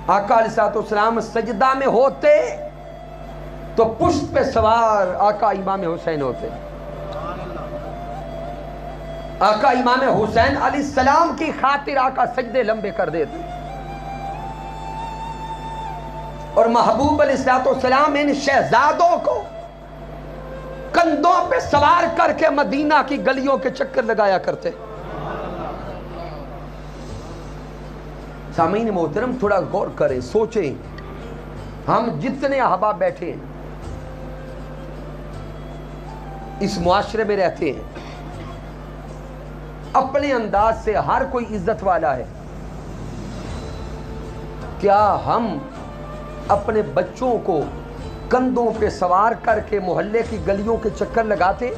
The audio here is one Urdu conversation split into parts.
آقا علیہ السلام سجدہ میں ہوتے تو پشت پہ سوار آقا امام حسین ہوتے. آقا امام حسین علیہ السلام کی خاطر آقا سجدے لمبے کر دیتے اور محبوب علیہ السلام ان شہزادوں کو کندھوں پہ سوار کر کے مدینہ کی گلیوں کے چکر لگایا کرتے. سامعین محترم تھوڑا غور کریں، سوچیں، ہم جتنے احباب بیٹھے ہیں اس معاشرے میں رہتے ہیں، اپنے انداز سے ہر کوئی عزت والا ہے. کیا ہم اپنے بچوں کو کندھوں پہ سوار کر کے محلے کی گلیوں کے چکر لگاتے؟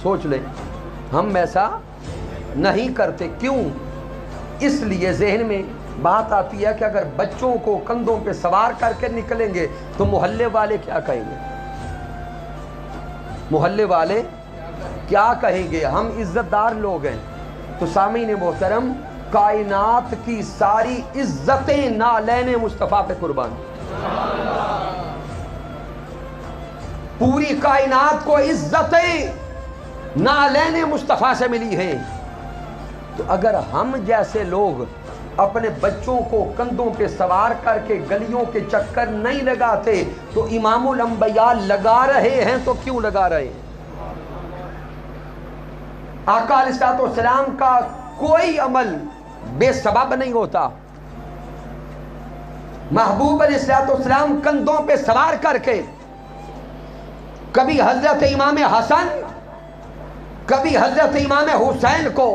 سوچ لیں، ہم ایسا نہیں کرتے. کیوں؟ اس لیے ذہن میں بات آتی ہے کہ اگر بچوں کو کندھوں پہ سوار کر کے نکلیں گے تو محلے والے کیا کہیں گے؟ محلے والے کیا کہیں گے؟ ہم عزت دار لوگ ہیں. تو سامعین محترم، کائنات کی ساری عزتیں نالین مصطفیٰ پہ قربان. پوری کائنات کو عزتیں نالین مصطفیٰ سے ملی ہیں. تو اگر ہم جیسے لوگ اپنے بچوں کو کندھوں پہ سوار کر کے گلیوں کے چکر نہیں لگاتے تو امام الانبیاء لگا رہے ہیں تو کیوں لگا رہے ہیں؟ آقا علیہ السلام کا کوئی عمل بے سبب نہیں ہوتا. محبوب علیہ السلام کندھوں پہ سوار کر کے کبھی حضرت امام حسن، کبھی حضرت امام حسین کو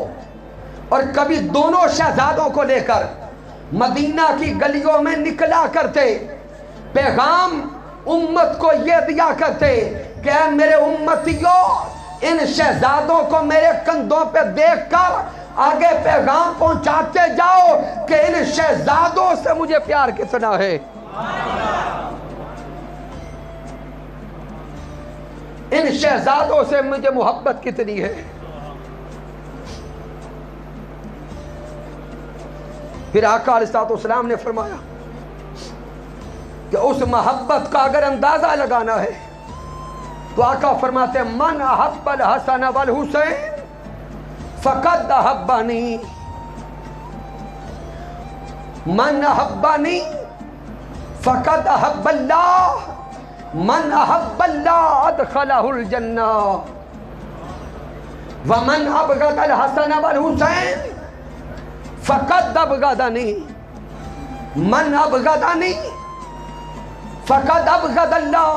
اور کبھی دونوں شہزادوں کو لے کر مدینہ کی گلیوں میں نکلا کرتے. پیغام امت کو یہ دیا کرتے کہ اے میرے امتیوں، ان شہزادوں کو میرے کندھوں پہ دیکھ کر آگے پیغام پہنچاتے جاؤ کہ ان شہزادوں سے مجھے پیار کتنا ہے، ان شہزادوں سے مجھے محبت کتنی ہے. پھر آقا علیہ السلام نے فرمایا کہ اس محبت کا اگر اندازہ لگانا ہے تو آقا فرماتے ہیں من احب الحسن والحسین فقد احبنی، من احبنی فقد احب اللہ، من احب اللہ ادخلہ الجنہ، ومن ابغض الحسن والحسین فقد ابغضنی، من ابغضنی فقد ابغض اللہ،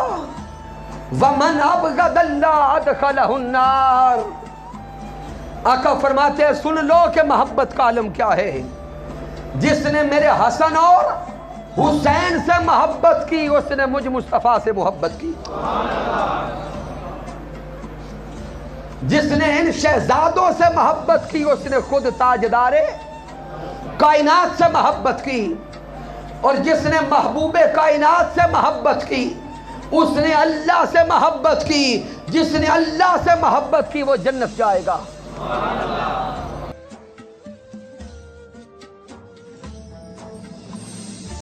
ومن ابغض اللہ ادخلہ النار. آقا فرماتے ہیں سن لو کہ محبت کا عالم کیا ہے. جس نے میرے حسن اور حسین سے محبت کی اس نے مجھ مصطفیٰ سے محبت کی. جس نے ان شہزادوں سے محبت کی اس نے خود تاجدار کائنات سے محبت کی، اور جس نے محبوب کائنات سے محبت کی اس نے اللہ سے محبت کی. جس نے اللہ سے محبت کی وہ جنت جائے گا.